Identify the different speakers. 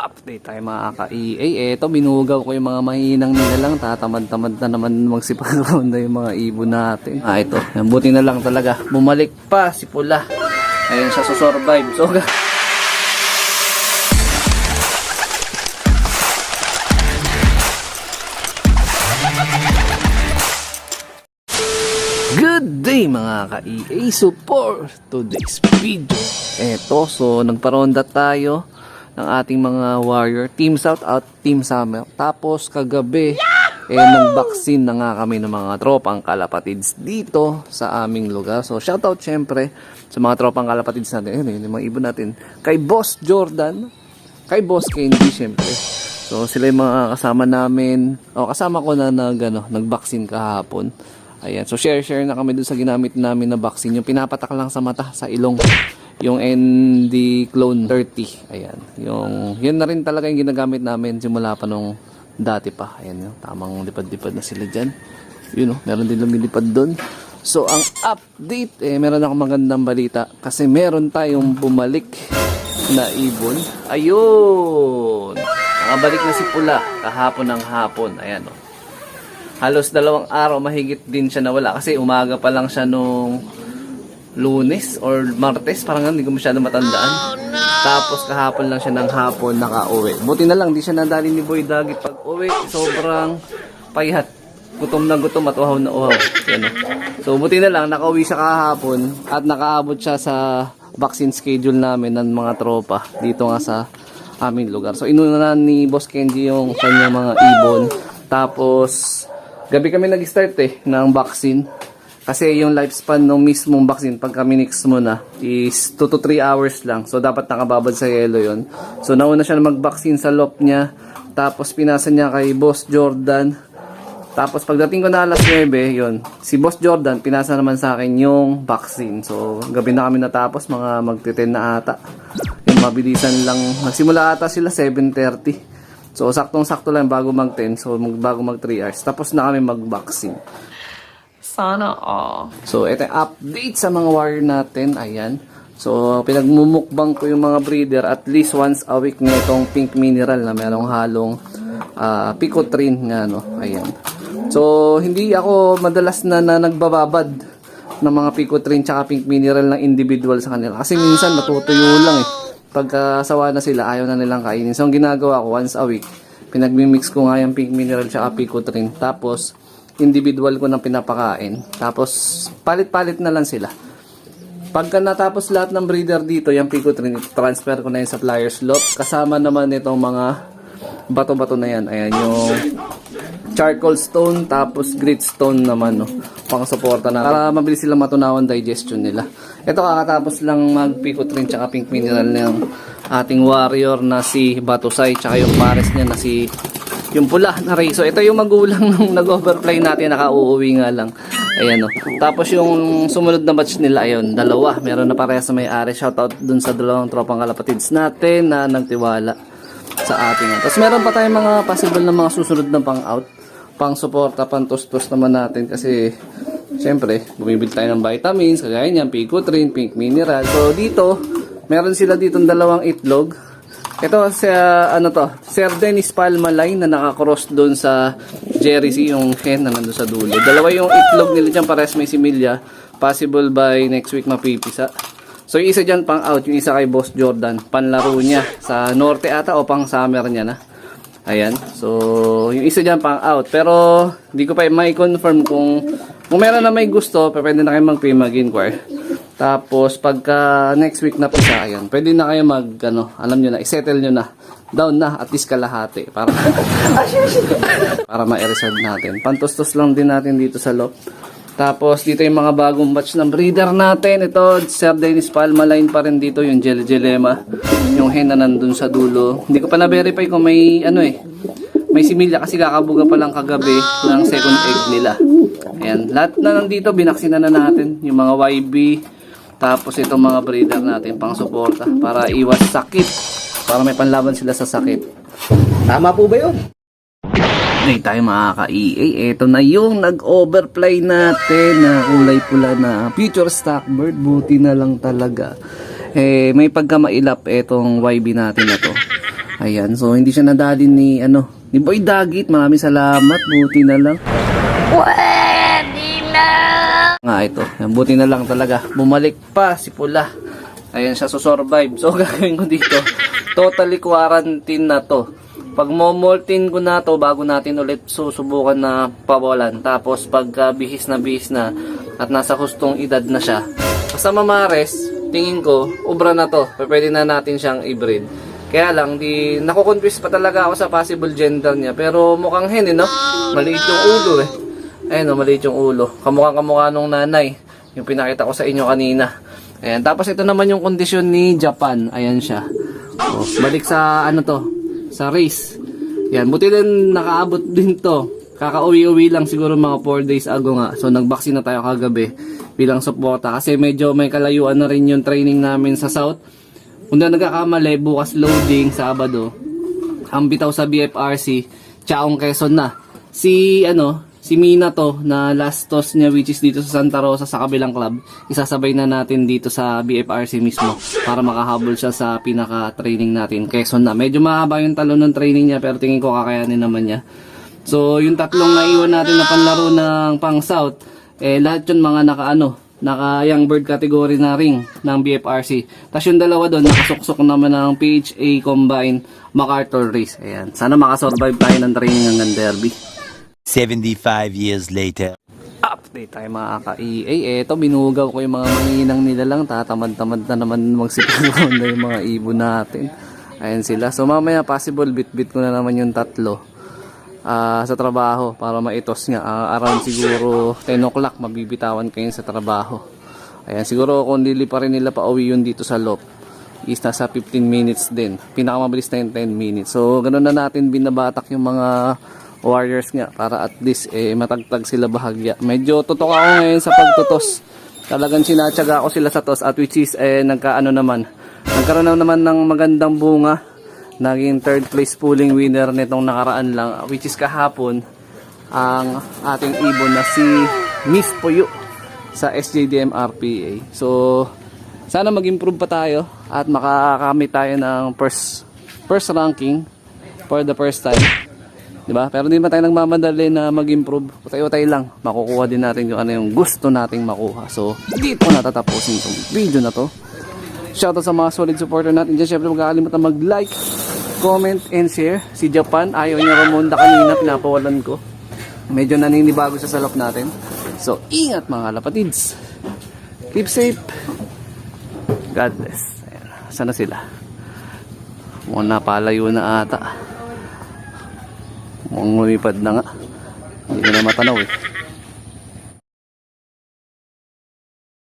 Speaker 1: Update tayo mga ka-EA. Eto, binugaw ko yung mga mahinang nila lang. Tatamad-tamad na naman magsipag-ronda yung mga ibon natin. Ito. Buti na lang talaga. Bumalik pa si Pula. Ayun siya susurvive. So, good day mga ka-EA. So for today's video, eto, so nagparonda tayo ng ating mga warrior, Team South at Team Summer. Tapos kagabi, nag-vaccine na nga kami ng mga tropang kalapatids dito sa aming lugar. So shoutout syempre sa mga tropang kalapatids natin. Ayun, yung mga ibon natin. Kay Boss Jordan, kay Boss Kenji syempre. So sila yung mga kasama namin. O kasama ko na nag-vaccine kahapon. Ayan, so share na kami dun sa ginamit namin na vaccine. Yung pinapatak lang sa mata, sa ilong. Yung ND Clone 30. Ayan, yun na rin talaga yung ginagamit namin simula pa nung dati pa. Ayan, yung tamang lipad-lipad na sila dyan. Yun, meron din lumilipad dun. So ang update, meron akong magandang balita. Kasi meron tayong bumalik na ibon. Ayun, nakabalik na si Pula kahapon ng hapon. Ayan, halos 2 araw mahigit din siya nawala kasi umaga pa lang siya nung Lunes or Martes, parang hindi ko masyado matandaan. Oh, no! Tapos kahapon lang siya ng hapon nakauwi. Buti na lang di siya nadali ni Boy Dagi pag uwi. Sobrang payat, gutom na gutom at uhaw na uhaw. Yan. So buti na lang nakauwi siya kahapon at nakaabot siya sa vaccine schedule namin ng mga tropa dito nga sa aming lugar. So inuna ni Boss Kenji yung kanyang mga ibon. Tapos gabi kami nag-start ng vaccine. Kasi yung lifespan ng mismong vaccine, pag minix mo na, is 2 to 3 hours lang. So dapat nakababad sa yelo yon. So nauna siya na mag-vaccine sa loft niya. Tapos pinasa niya kay Boss Jordan. Tapos pagdating ko na alas 9, yun, si Boss Jordan, pinasa naman sa akin yung vaccine. So gabi na kami natapos, mga magti-10 na ata. Yung mabilisan lang, nagsimula ata sila 7:30. So saktong-sakto lang bago mag-10, so bago mag 3 hours. Tapos na kami mag-vaccine. Sana all. So ito yung update sa mga warrior natin. Ayan. So pinagmumukbang ko yung mga breeder at least once a week na itong pink mineral na merong halong picotrine nga, no. Ayan. So hindi ako madalas na nagbababad ng mga picotrine tsaka pink mineral ng individual sa kanila. Kasi minsan natutuyo lang pagkasawa na sila, ayaw na nilang kainin. So ang ginagawa ko once a week, pinagmimix ko nga yung pink mineral tsaka picotrine. Tapos individual ko nang pinapakain. Tapos palit-palit na lang sila. Pagka natapos lahat ng breeder dito, yung picotrine, transfer ko na yung sa flyers lot. Kasama naman itong mga bato-bato na yan. Ayan yung charcoal stone, tapos grit stone naman, no, pang suporta na para mabilis silang matunawan digestion nila. Ito kakatapos lang mag picotrine tsaka pink mineral ng ating warrior na si Batusay, tsaka yung pares niya na si yung pula na Ray. So ito yung magulang nung nag-overfly natin, nakauuwi nga lang. Ayan, no. Tapos yung sumunod na batch nila, ayun, 2. Meron na parehas sa may-ari. Shoutout dun sa 2 tropang kalapatids natin na nagtiwala sa ating. Tapos meron pa tayong mga possible na mga susunod na pang-out, pang-suporta, pang-tustos naman natin. Kasi syempre, bumibili tayo ng vitamins, kagaya niyan, picotrine, pink mineral. So dito, meron sila ditong 2 itlog. Ito sa Sir Dennis Palmalay na nakakross doon sa Jerry C, yung hen na nandun sa dulo. 2 yung itlog nila dyan, pares may similya. Possible by next week mapipisa. So yung isa dyan pang out, yung isa kay Boss Jordan, panlaro niya sa norte ata o pang summer niya na. Ayan, so yung isa dyan pang out. Pero hindi ko pa may confirm kung meron na may gusto, pwede na kayo mag-inquire. Tapos pagka next week na pisa, ayan, pwede na kayo alam nyo na, isettle nyo na, down na, at least kalahati, para para ma-reserve natin. Pantustos lang din natin dito sa loft. Tapos dito yung mga bagong batch ng breeder natin. Ito, Sir Dennis Palmaline pa rin dito, yung Jelema, yung hen na nandun sa dulo. Hindi ko pa na-verify kung may may similya kasi kakabuga pa lang kagabi ng second egg nila. Ayan, lahat na nandito, binaksina na natin, yung mga YB. Tapos itong mga breeder natin pang suporta para iwas sakit, para may panlaban sila sa sakit. Tama po ba yun? Hindi tayo makaka-EA. Ito na yung nag-overfly natin na kulay pula na future stock bird. Buti na lang talaga. May pagkamailap itong YB natin na to. Ayan, so hindi siya nadali ni ni Boy Dagit. Maraming salamat, buti na lang.
Speaker 2: Pwede na.
Speaker 1: Nga ito, yan, buti na lang talaga. Bumalik pa si Pula. Ayan siya, survive. So gagawin ko dito, totally quarantine na to. Pag momoltin ko na to, bago natin ulit susubukan na pabolan. Tapos pagka bihis na at nasa hustong edad na siya, basta mamares, tingin ko, ubra na to. Pwede na natin siyang i-breed. Kaya lang, nakukonfuse pa talaga ako sa possible gender niya. Pero mukhang hen, no? Maliit yung ulo eh. Ayun, maliit yung ulo. Kamukha nung nanay. Yung pinakita ko sa inyo kanina. Ayan, tapos ito naman yung kondisyon ni Japan. Ayan siya. So, balik sa sa race. Yan, buti din nakaabot din to. Kakauwi-uwi lang siguro mga 4 days ago nga. So nag-vaccine na tayo kagabi bilang suporta kasi medyo may kalayuan na rin yung training namin sa South. Kung na nagkakamali, bukas loading Sabado. Ang bitaw sa BFRC, Chaong Quezon na. Si Mina to na last toss niya which is dito sa Santa Rosa sa kabilang club. Isasabay na natin dito sa BFRC mismo para makahabol siya sa pinaka-training natin. Quezon na. Medyo mahaba yung talon ng training niya pero tingin ko kakayanin naman niya. So yung tatlong naiwan natin na panlaro ng pang South, lahat yun mga naka young bird category na ring ng BFRC. Tapos yung dalawa doon nakasuksok naman ng PHA Combine MacArthur Race. Ayan. Sana makasurvive tayo ng training hanggang Derby.
Speaker 3: 75 years later.
Speaker 1: Update tayo mga ka-EA. Eto, binugaw ko yung mga manginang nila lang. Tatamad-tamad na naman magsipagod na yung mga ibon natin. Ayan sila. So mamaya possible bit-bit ko na naman yung tatlo sa trabaho para maitos nga. Around siguro 10 o'clock mabibitawan kayo sa trabaho. Ayan, siguro kung lili pa rin nila pa uwi yun dito sa loop is nasa 15 minutes din. Pinakamabilis na yung 10 minutes. So ganun na natin binabatak yung mga warriors nga para at least matagtag sila bahagya. Medyo tutok ako ngayon sa pagtutos. Talagang sinatsaga ako sila sa tos at which is nagkaroon naman ng magandang bunga. Naging third place pooling winner nitong nakaraan lang which is kahapon ang ating ibon na si Miss Puyo sa SJDM RPA. So sana mag-improve pa tayo at makakamit tayo ng first ranking for the first time. Diba? Pero hindi pa tayo nagmamadali na mag-improve. Utay-utay lang. Makukuha din natin yung yung gusto nating makuha. So, dito natatapusin itong video na to. Shoutout sa mga solid supporter natin dyan. Siyempre, magkakalimutan mag-like, comment, and share. Si Japan, ayaw niya rumonda kanina. Pinapawalan ko. Medyo naninibago sa salop natin. So, ingat mga lapatids. Keep safe. God bless. Ayan. Sana sila? Muna palayo na ata. Mukhang lumipad na nga. Hindi ko na matanaw eh.